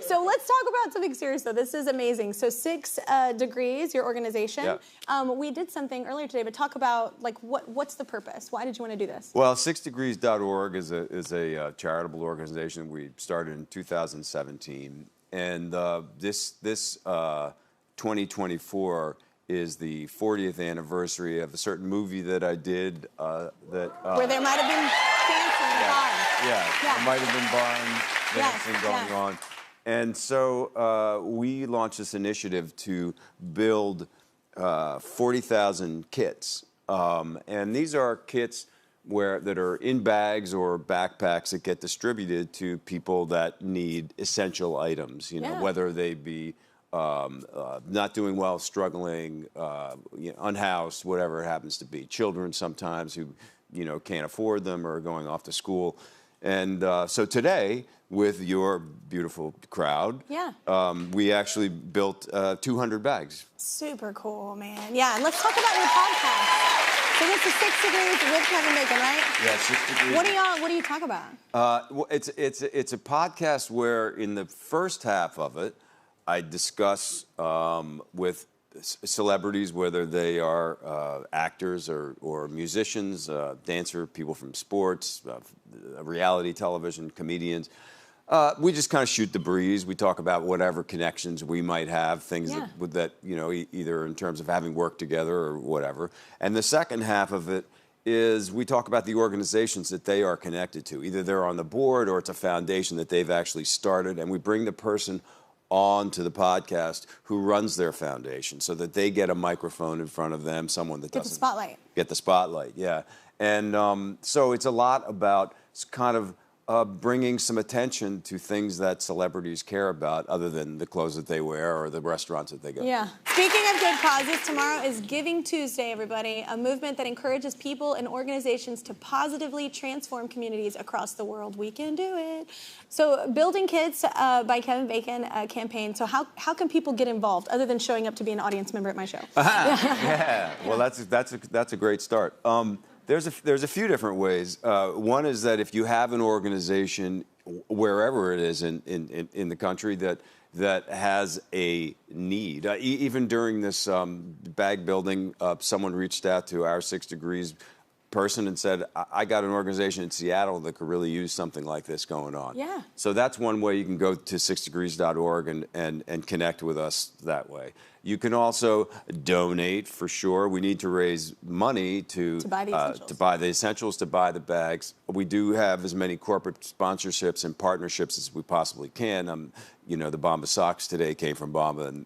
So let's talk about something serious, though. This is amazing. So 6 Degrees, your organization. Yeah. We did something earlier today, but talk about, like, what's the purpose? Why did you want to do this? Well, SixDegrees.org is a charitable organization we started in 2017. And this 2024 is the 40th anniversary of a certain movie that I did where there might have been dancing involved. Yeah, there might have been dancing going on. And so we launched this initiative to build 40,000 kits. And these are kits that are in bags or backpacks that get distributed to people that need essential items, whether they be not doing well, struggling, unhoused, whatever it happens to be. Children sometimes who, can't afford them or are going off to school. And so today, with your beautiful crowd, we actually built 200 bags. Super cool, man. Yeah, and let's talk about your podcast. So this is 6 Degrees with Kevin Bacon, right? Yeah, 6 Degrees. What do you talk about? Well, it's a podcast where in the first half of it, I discuss with celebrities, whether they are actors or musicians, people from sports, reality television, comedians. We just kind of shoot the breeze. We talk about whatever connections we might have, things that either in terms of having worked together or whatever. And the second half of it is we talk about the organizations that they are connected to. Either they're on the board or it's a foundation that they've actually started, and we bring the person on to the podcast who runs their foundation so that they get a microphone in front of them, someone that doesn't... Get the spotlight, yeah. And so it's a lot about kind of bringing some attention to things that celebrities care about other than the clothes that they wear or the restaurants that they go to. Yeah. Speaking of good causes, tomorrow is Giving Tuesday, everybody, a movement that encourages people and organizations to positively transform communities across the world. We can do it. So Building Kits by Kevin Bacon campaign. So how can people get involved other than showing up to be an audience member at my show? Yeah. Well, that's a great start. There's a few different ways. One is that if you have an organization, wherever it is in the country, that has a need. Even during this bag building, someone reached out to our 6 Degrees person and said, I got an organization in Seattle that could really use something like this going on. Yeah. So that's one way you can go to SixDegrees.org and connect with us that way. You can also donate, for sure. We need to raise money to buy the essentials. To buy the essentials, to buy the bags. We do have as many corporate sponsorships and partnerships as we possibly can. The Bomba socks today came from Bomba,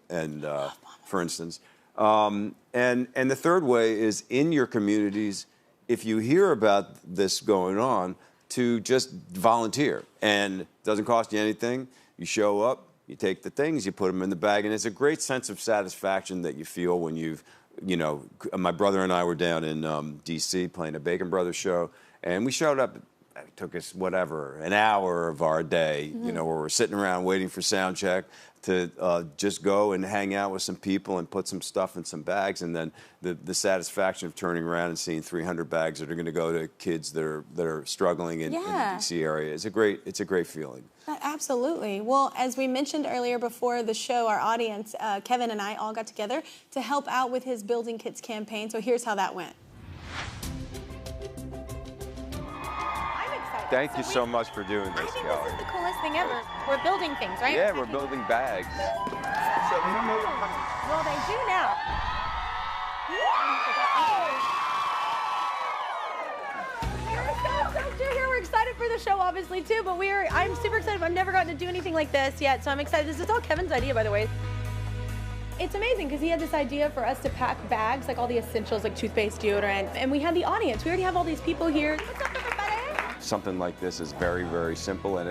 for instance. And the third way is in your communities, if you hear about this going on, to just volunteer. And it doesn't cost you anything. You show up. You take the things, you put them in the bag, and it's a great sense of satisfaction that you feel when my brother and I were down in D.C. playing a Bacon Brothers show, and we showed up. It took us, an hour of our day, where we're sitting around waiting for sound check to just go and hang out with some people and put some stuff in some bags, and then the satisfaction of turning around and seeing 300 bags that are going to go to kids that are struggling in the D.C. area. It's a great feeling. Absolutely. Well, as we mentioned earlier before the show, our audience, Kevin and I all got together to help out with his Building Kits campaign. So here's how that went. Thank you so much for doing this, Kelly. This is the coolest thing ever. We're building things, right? Yeah, we're building bags. So they don't know you're coming. Well, they do now. We're excited for the show, obviously, too, but I'm super excited. I've never gotten to do anything like this yet, so I'm excited. This is all Kevin's idea, by the way. It's amazing because he had this idea for us to pack bags, like all the essentials, like toothpaste, deodorant, and we had the audience. We already have all these people here. What's up, everybody? Something like this is very, very simple, and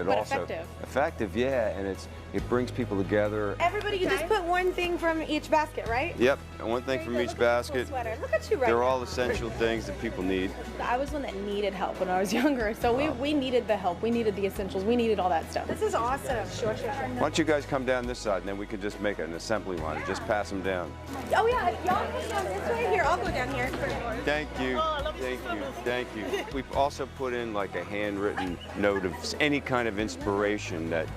effective, yeah, and it brings people together. Everybody, you just put one thing from each basket, right? Yep, and one thing from each basket. Sweater. Look at you right now. They're all essential things that people need. I was one that needed help when I was younger, so we needed the help. We needed the essentials. We needed all that stuff. This is awesome. Sure. Why don't you guys come down this side, and then we can just make an assembly line and just pass them down. Oh, yeah, if y'all come down this way, here, I'll go down here. Thank you. Thank you. We've also put in like a a handwritten note of any kind of inspiration that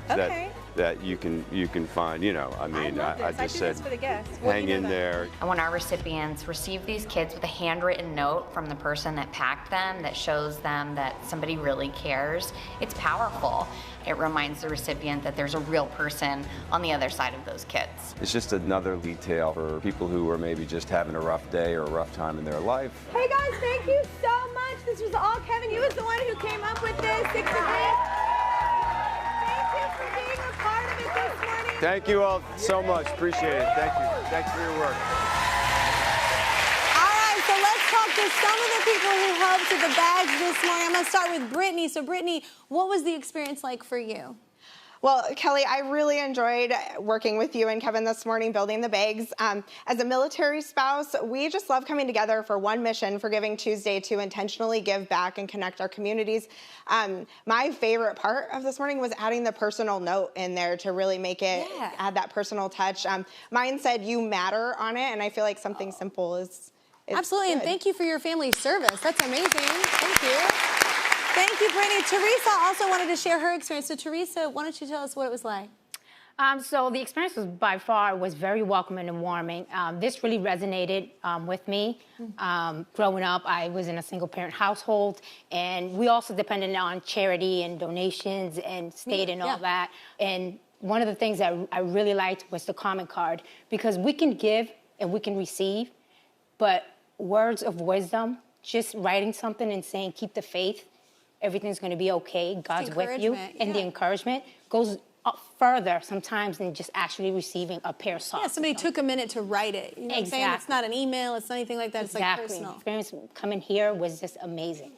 you can find. You know, I mean, I just said, for the guests. hang in there. And when our recipients receive these kids with a handwritten note from the person that packed them that shows them that somebody really cares, it's powerful. It reminds the recipient that there's a real person on the other side of those kids. It's just another detail for people who are maybe just having a rough day or a rough time in their life. Hey guys, thank you so much. This was all Kevin. You was the one who came up with this. 6 Degrees. Thank you for being a part of it this morning. Thank you all so much. Appreciate it. Thank you. Thanks for your work. So let's talk to some of the people who helped with the bags this morning. I'm going to start with Brittany. So Brittany, what was the experience like for you? Well, Kelly, I really enjoyed working with you and Kevin this morning building the bags. As a military spouse, we just love coming together for one mission for Giving Tuesday to intentionally give back and connect our communities. My favorite part of this morning was adding the personal note in there to really make it, add that personal touch. Mine said, "You matter" on it, and I feel like something simple is absolutely, good. and thank you for your family service. That's amazing. Thank you. Thank you, Brittany. Teresa also wanted to share her experience. So, Teresa, why don't you tell us what it was like? So the experience was by far very welcoming and warming. This really resonated with me. Growing up, I was in a single-parent household, and we also depended on charity and donations and state and all that. And one of the things that I really liked was the comment card, because we can give and we can receive, but words of wisdom, just writing something and saying, keep the faith, everything's going to be okay, God's with you, and the encouragement goes up further sometimes than just actually receiving a pair of socks. Yeah, somebody took a minute to write it. You know what I'm saying? It's not an email, it's not anything like that, it's like personal. The experience coming here was just amazing.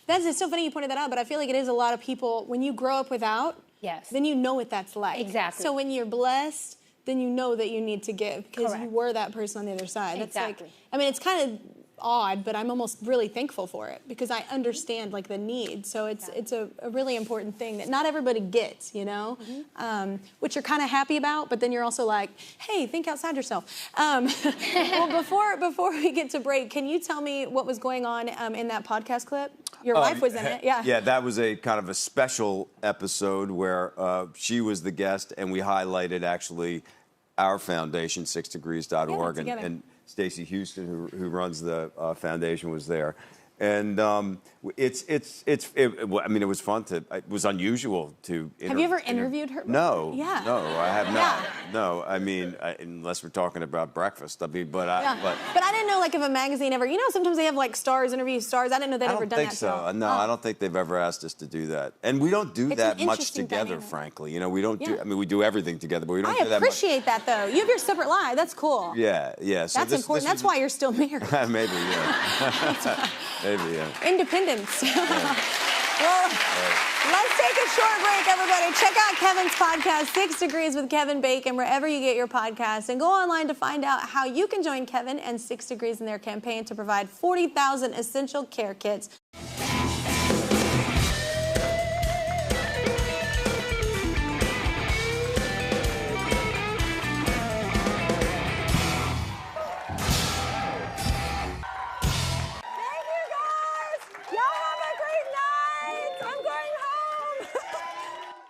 It's so funny you pointed that out, but I feel like it is a lot of people, when you grow up without, then you know what that's like. Exactly. So when you're blessed, then you know that you need to give because you were that person on the other side. Exactly. That's like, I mean, it's kind of odd, but I'm almost really thankful for it because I understand like the need. So it's a really important thing that not everybody gets, you know, which you're kind of happy about, but then you're also like, hey, think outside yourself. Well, before we get to break, can you tell me what was going on in that podcast clip? Your wife was in it, Yeah, that was a kind of a special episode where she was the guest, and we highlighted actually our foundation, SixDegrees.org, and Stacey Houston, who runs the foundation, was there. And I mean, it was fun to. It was unusual to. Have you ever interviewed her? No. Yeah. No, I have not. No, I mean, unless we're talking about breakfast. I mean, but I don't think so. No, I don't think they've ever asked us to do that, and we don't do that much together, dynamic. frankly. You know, we don't do. I mean, we do everything together, but we don't do that much. I appreciate that though. You have your separate life. That's cool. Yeah. So that's important. That's why you're still married. Maybe, yeah. Maybe, yeah. Independence. Well, let's take a short break, everybody. Check out Kevin's podcast, 6 Degrees with Kevin Bacon, wherever you get your podcasts, and go online to find out how you can join Kevin and 6 Degrees in their campaign to provide 40,000 essential care kits.